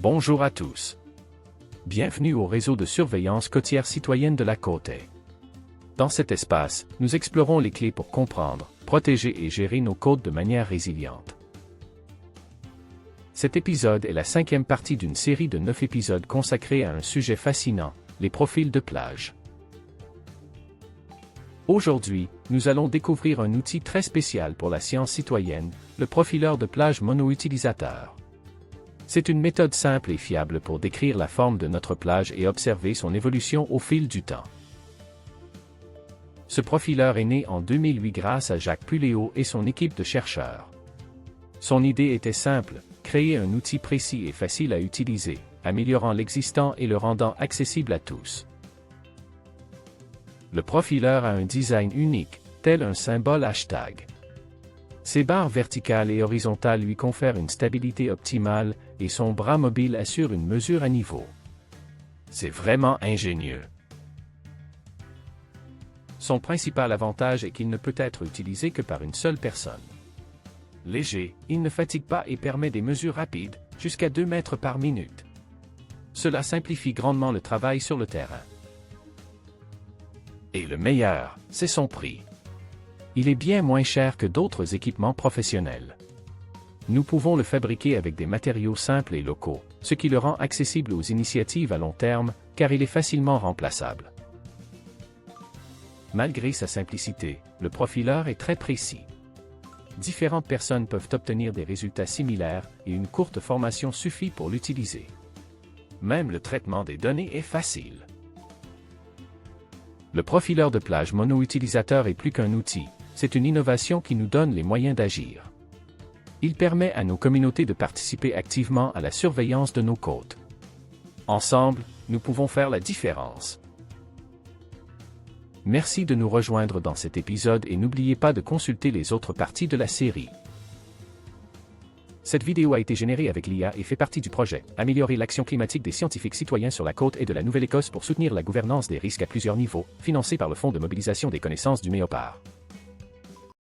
Bonjour à tous. Bienvenue au réseau de surveillance côtière citoyenne de la Côte. Dans cet espace, nous explorons les clés pour comprendre, protéger et gérer nos côtes de manière résiliente. Cet épisode est la 5e partie d'une série de 9 épisodes consacrés à un sujet fascinant, les profils de plage. Aujourd'hui, nous allons découvrir un outil très spécial pour la science citoyenne, le profileur de plage mono-utilisateur. C'est une méthode simple et fiable pour décrire la forme de notre plage et observer son évolution au fil du temps. Ce profileur est né en 2008 grâce à Jacques Puléo et son équipe de chercheurs. Son idée était simple, créer un outil précis et facile à utiliser, améliorant l'existant et le rendant accessible à tous. Le profileur a un design unique, tel un symbole hashtag. Ses barres verticales et horizontales lui confèrent une stabilité optimale, et son bras mobile assure une mesure à niveau. C'est vraiment ingénieux. Son principal avantage est qu'il ne peut être utilisé que par une seule personne. Léger, il ne fatigue pas et permet des mesures rapides, jusqu'à 2 mètres par minute. Cela simplifie grandement le travail sur le terrain. Et le meilleur, c'est son prix. Il est bien moins cher que d'autres équipements professionnels. Nous pouvons le fabriquer avec des matériaux simples et locaux, ce qui le rend accessible aux initiatives à long terme, car il est facilement remplaçable. Malgré sa simplicité, le profileur est très précis. Différentes personnes peuvent obtenir des résultats similaires et une courte formation suffit pour l'utiliser. Même le traitement des données est facile. Le profileur de plage mono-utilisateur est plus qu'un outil, c'est une innovation qui nous donne les moyens d'agir. Il permet à nos communautés de participer activement à la surveillance de nos côtes. Ensemble, nous pouvons faire la différence. Merci de nous rejoindre dans cet épisode et n'oubliez pas de consulter les autres parties de la série. Cette vidéo a été générée avec l'IA et fait partie du projet « Améliorer l'action climatique des scientifiques citoyens sur la côte et de la Nouvelle-Écosse pour soutenir la gouvernance des risques à plusieurs niveaux », financé par le Fonds de mobilisation des connaissances du MEOPAR.